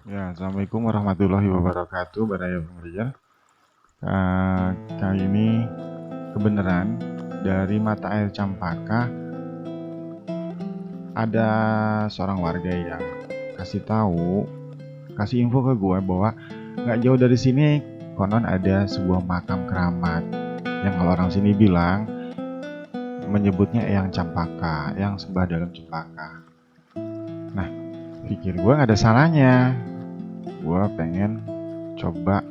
Ya, Assalamualaikum warahmatullahi wabarakatuh, Baraya pengajar. Kali ini kebenaran dari mata air Campaka ada seorang warga yang kasih info ke gue bahwa nggak jauh dari sini konon ada sebuah makam keramat yang kalau orang sini bilang menyebutnya Eyang Campaka, yang sembah dalam cempaka. Nah, pikir gue nggak ada salahnya. Gue pengen coba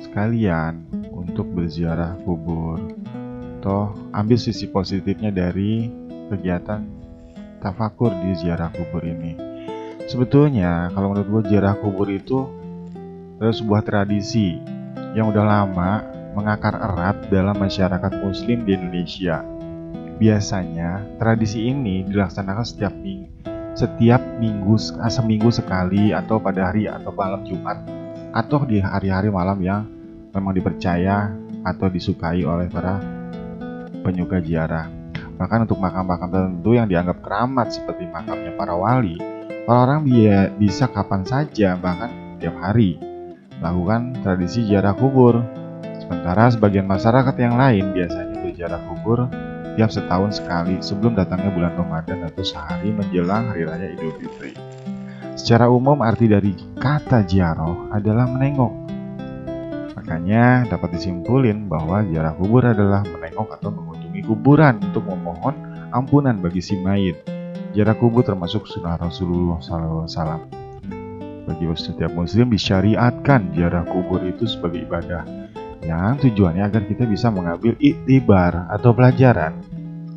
sekalian untuk berziarah kubur. Toh ambil sisi positifnya dari kegiatan tafakur di ziarah kubur ini. Sebetulnya kalau menurut gue ziarah kubur itu adalah sebuah tradisi yang udah lama mengakar erat dalam masyarakat muslim di Indonesia. Biasanya tradisi ini dilaksanakan seminggu sekali, atau pada hari atau malam Jumat, atau di hari-hari malam yang memang dipercaya atau disukai oleh para penyuka ziarah. Bahkan untuk makam-makam tertentu yang dianggap keramat seperti makamnya para wali, orang-orang bisa kapan saja, bahkan tiap hari, melakukan tradisi ziarah kubur. Sementara sebagian masyarakat yang lain biasanya berziarah kubur tiap setahun sekali sebelum datangnya bulan Ramadan atau sehari menjelang Hari Raya Idul Fitri. Secara umum arti dari kata ziarah adalah menengok. Makanya dapat disimpulin bahwa ziarah kubur adalah menengok atau mengunjungi kuburan untuk memohon ampunan bagi si mayit. Ziarah kubur termasuk sunnah Rasulullah SAW. Bagi setiap muslim disyariatkan ziarah kubur itu sebagai ibadah yang tujuannya agar kita bisa mengambil iktibar atau pelajaran,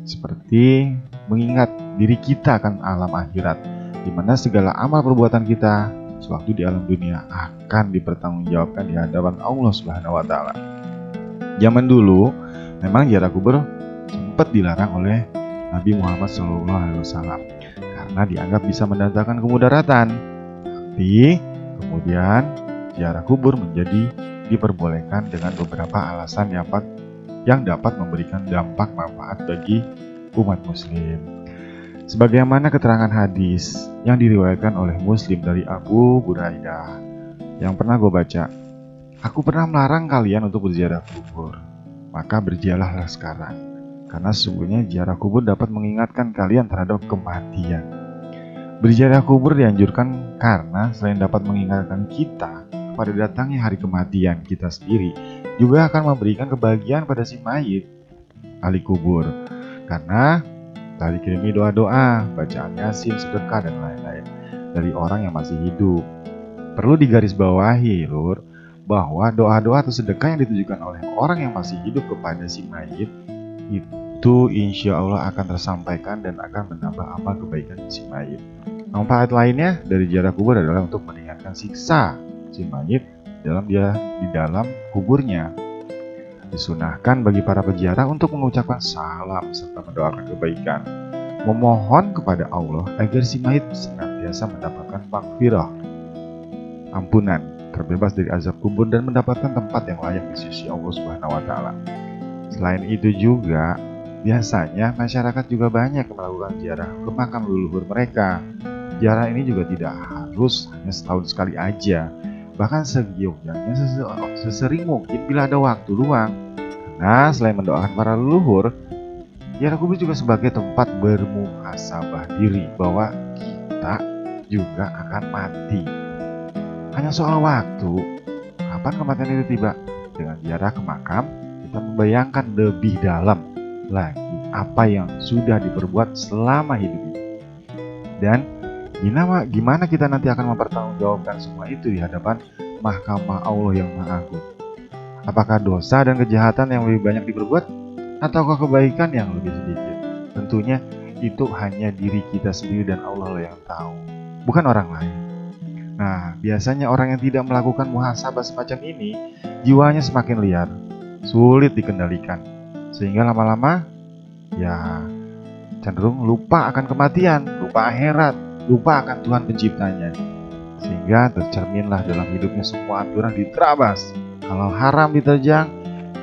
seperti mengingat diri kita akan alam akhirat, di mana segala amal perbuatan kita sewaktu di alam dunia akan dipertanggungjawabkan di hadapan Allah Subhanahu wa taala. Zaman dulu memang ziarah kubur sempat dilarang oleh Nabi Muhammad SAW karena dianggap bisa mendatangkan kemudaratan. Tapi kemudian ziarah kubur menjadi diperbolehkan dengan beberapa alasan yang dapat memberikan dampak manfaat bagi umat muslim. Sebagaimana keterangan hadis yang diriwayatkan oleh Muslim dari Abu Buraidah yang pernah gue baca, "Aku pernah melarang kalian untuk berziarah kubur, maka berziarahlah sekarang, karena sesungguhnya ziarah kubur dapat mengingatkan kalian terhadap kematian." Berziarah kubur dianjurkan karena selain dapat mengingatkan kita pada datangnya hari kematian kita sendiri, juga akan memberikan kebahagiaan pada si mayit ahli kubur, karena telah dikirimi doa-doa, bacaan yasin, sedekah, dan lain-lain dari orang yang masih hidup. Perlu digarisbawahi, Lur, bahwa doa-doa atau sedekah yang ditujukan oleh orang yang masih hidup kepada si mayit itu insya Allah akan tersampaikan dan akan menambah amal kebaikan si mayit. Manfaat lainnya dari ziarah kubur adalah untuk meringankan siksa si mayit di dalam kuburnya. Disunahkan bagi para peziarah untuk mengucapkan salam serta mendoakan kebaikan, memohon kepada Allah agar si mayit senantiasa mendapatkan maghfirah, ampunan, terbebas dari azab kubur, dan mendapatkan tempat yang layak di sisi Allah Subhanahu wa taala. Selain itu juga, biasanya masyarakat juga banyak melakukan ziarah ke makam leluhur mereka. Ziarah ini juga tidak harus hanya setahun sekali aja, bahkan segioknya sesering mungkin bila ada waktu luang. Nah, selain mendoakan para leluhur, ziarah kubur juga sebagai tempat bermuhasabah diri bahwa kita juga akan mati. Hanya soal waktu, kapan kematian itu tiba. Dengan ziarah ke makam, kita membayangkan lebih dalam lagi apa yang sudah diperbuat selama hidup ini. Dan gimana kita nanti akan mempertanggungjawabkan semua itu di hadapan mahkamah Allah yang Maha Agung. Apakah dosa dan kejahatan yang lebih banyak diperbuat, ataukah kebaikan yang lebih sedikit? Tentunya itu hanya diri kita sendiri dan Allah yang tahu, bukan orang lain. Nah, biasanya orang yang tidak melakukan muhasabah semacam ini, jiwanya semakin liar, sulit dikendalikan, sehingga lama-lama ya cenderung lupa akan kematian, lupa akhirat, lupa akan Tuhan penciptanya. Sehingga tercerminlah dalam hidupnya semua aturan diterabas, halal haram diterjang,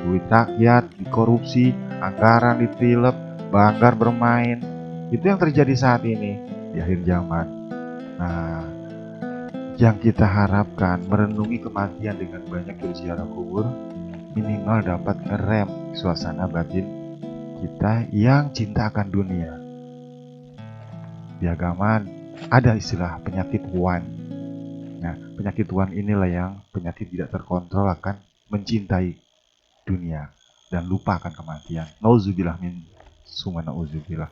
duit rakyat dikorupsi, anggaran ditilep, banggar bermain. Itu yang terjadi saat ini di akhir zaman. Nah, yang kita harapkan merenungi kematian dengan banyak berziarah kubur, minimal dapat ngerem suasana batin kita yang cinta akan dunia. Di agama ada istilah penyakit wan. Nah, penyakit wan inilah yang penyakit tidak terkontrol akan mencintai dunia dan lupa akan kematian. Nauzubillah min summa nauzubillah.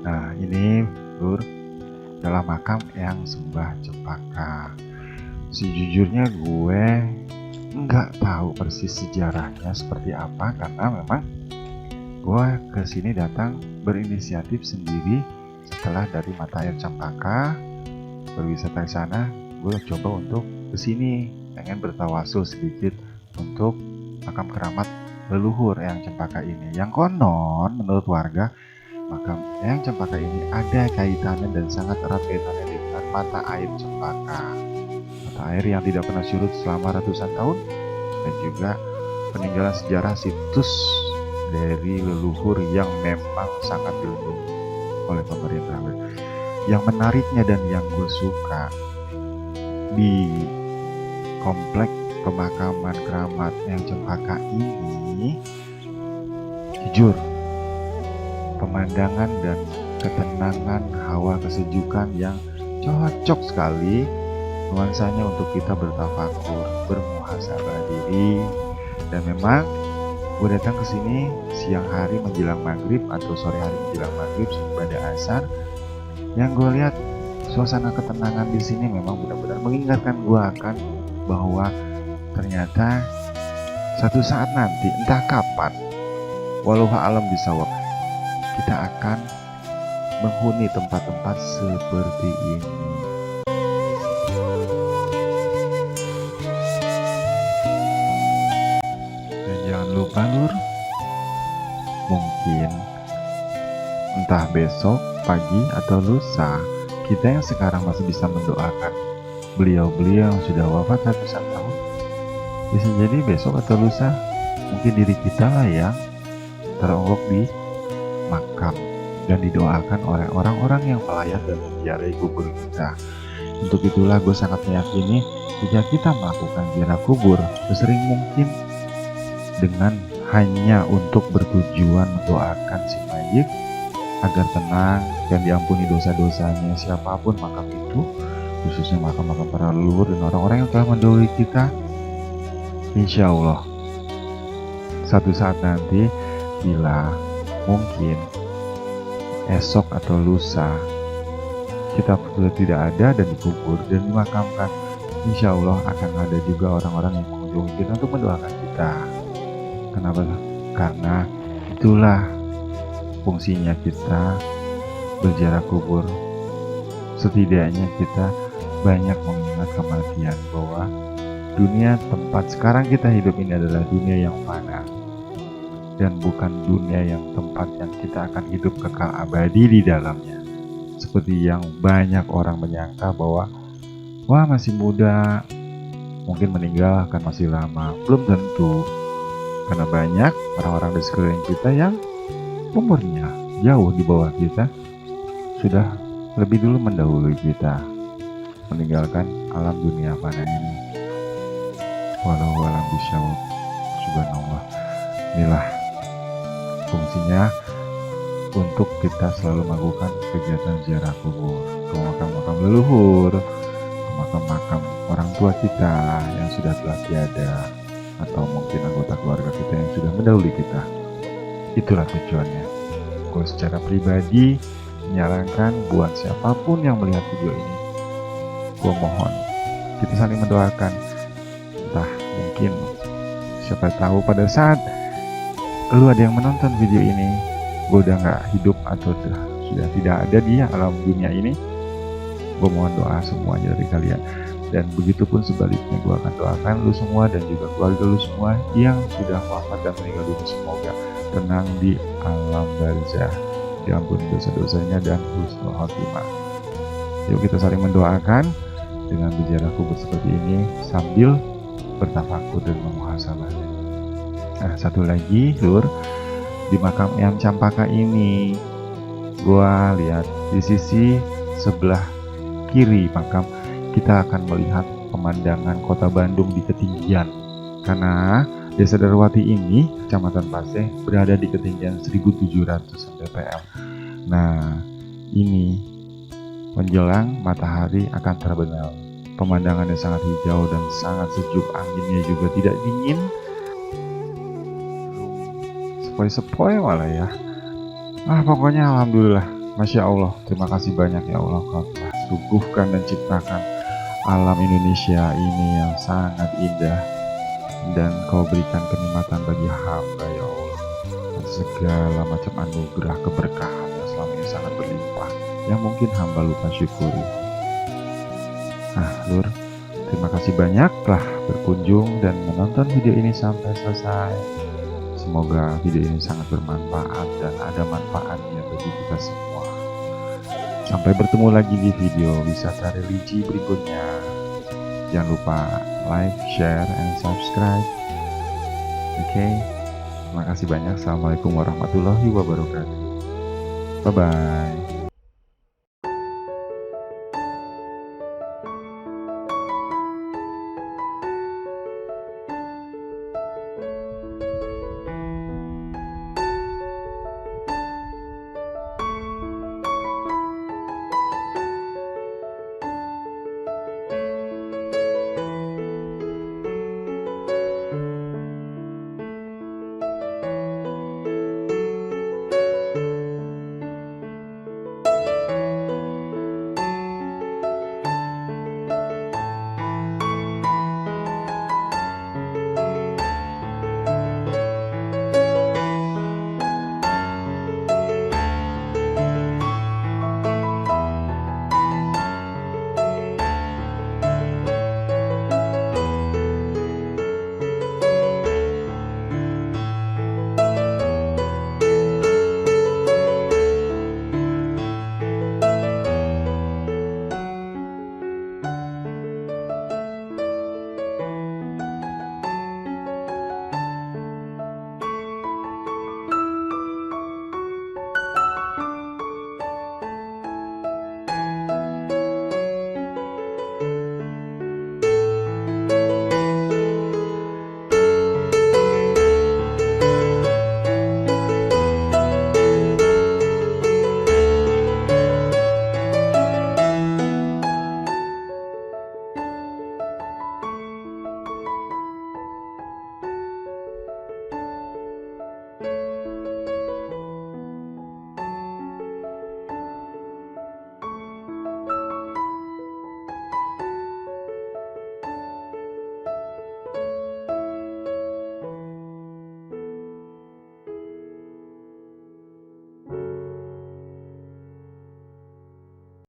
Nah, ini Lur, dalam makam Eyang Sembah Cempaka. Sejujurnya gue nggak tahu persis sejarahnya seperti apa, karena memang gue kesini datang berinisiatif sendiri setelah dari Mata Air Cempaka berwisata ke sana. Gue coba untuk kesini pengen bertawasul sedikit untuk makam keramat leluhur Eyang Cempaka ini, yang konon menurut warga makam Eyang Cempaka ini ada kaitannya dan sangat erat kaitannya dengan Mata Air Cempaka, mata air yang tidak pernah surut selama ratusan tahun, dan juga peninggalan sejarah situs dari leluhur yang memang sangat dilindungi oleh pemerintah. Yang menariknya dan yang gue suka di komplek pemakaman keramat Eyang Cempaka ini, jujur pemandangan dan ketenangan, hawa kesejukan yang cocok sekali nuansanya untuk kita bertafakur, bermuhasabah diri. Dan memang gue datang ke sini siang hari menjelang maghrib atau sore hari menjelang maghrib pada asar. Yang gue lihat suasana ketenangan di sini memang benar-benar mengingatkan gue akan bahwa ternyata satu saat nanti, entah kapan, walau alam bisawab, kita akan menghuni tempat-tempat seperti ini. Dan jangan lupa Lur, mungkin entah besok, pagi, atau lusa, kita yang sekarang masih bisa mendoakan beliau-beliau yang sudah wafat ratusan tahun. Bisa jadi besok atau lusa mungkin diri kita lah yang teronggok di makam dan didoakan oleh orang-orang yang melayat dan menziarahi kubur kita. Untuk itulah gue sangat meyakini jika kita melakukan ziarah kubur sesering mungkin dengan hanya untuk bertujuan mendoakan si mayit agar tenang dan diampuni dosa-dosanya siapapun makam itu, khususnya makam-makam para leluhur dan orang-orang yang telah mendahului kita. Insya Allah satu saat nanti, bila mungkin esok atau lusa kita sudah tidak ada dan dikubur dan dimakamkan, insya Allah akan ada juga orang-orang yang mengunjungi kita untuk mendoakan kita. Kenapa? Karena itulah fungsinya kita berziarah kubur. Setidaknya kita banyak mengingat kematian, bahwa dunia tempat sekarang kita hidup ini adalah dunia yang fana dan bukan dunia yang tempat yang kita akan hidup kekal abadi di dalamnya. Seperti yang banyak orang menyangka bahwa wah masih muda, mungkin meninggal akan masih lama. Belum tentu, karena banyak orang-orang di sekeliling kita yang umurnya jauh di bawah kita, sudah lebih dulu mendahului kita meninggalkan alam dunia fana ini. Walau alam bisyawab. Subhanallah. Inilah fungsinya untuk kita selalu melakukan kegiatan ziarah kubur ke makam-makam leluhur, ke makam-makam orang tua kita yang sudah telah tiada, atau mungkin anggota keluarga kita yang sudah mendahului kita. Itulah tujuannya. Gue secara pribadi menyarankan buat siapapun yang melihat video ini, gue mohon kita saling mendoakan. Entah mungkin siapa tahu pada saat lu ada yang menonton video ini, gue udah gak hidup atau sudah tidak ada di alam dunia ini, gue mohon doa semuanya dari kalian. Dan begitupun sebaliknya, gue akan doakan lu semua dan juga keluarga lu semua yang sudah wafat dan meninggal dunia, semoga tenang di alam barzah, diampuni dosa-dosanya dan husnul khotimah. Yuk kita saling mendoakan dengan berziarah kubur seperti ini sambil bertafakur dan memuhasabah. Nah, satu lagi Lur, di makam Eyang Cempaka ini gua lihat di sisi sebelah kiri makam kita akan melihat pemandangan kota Bandung di ketinggian. Karena Desa Darwati ini, Kecamatan Paseh, berada di ketinggian 1700 mdpl. Nah, ini menjelang matahari akan terbenam. Pemandangannya sangat hijau dan sangat sejuk, anginnya juga tidak dingin. Sepoi-sepoi malah ya. Pokoknya alhamdulillah, Masya Allah, terima kasih banyak ya Allah, Kau telah suguhkan dan ciptakan alam Indonesia ini yang sangat indah, dan Kau berikan kenikmatan bagi hamba ya Allah, atas segala macam anugerah keberkahan yang selama ini sangat berlimpah, yang mungkin hamba lupa syukuri. Lur, terima kasih banyak telah berkunjung dan menonton video ini sampai selesai. Semoga video ini sangat bermanfaat dan ada manfaatnya bagi kita semua. Sampai bertemu lagi di video wisata religi berikutnya. Jangan lupa like, share, and subscribe. Oke, terima kasih banyak. Assalamualaikum warahmatullahi wabarakatuh. Bye-bye.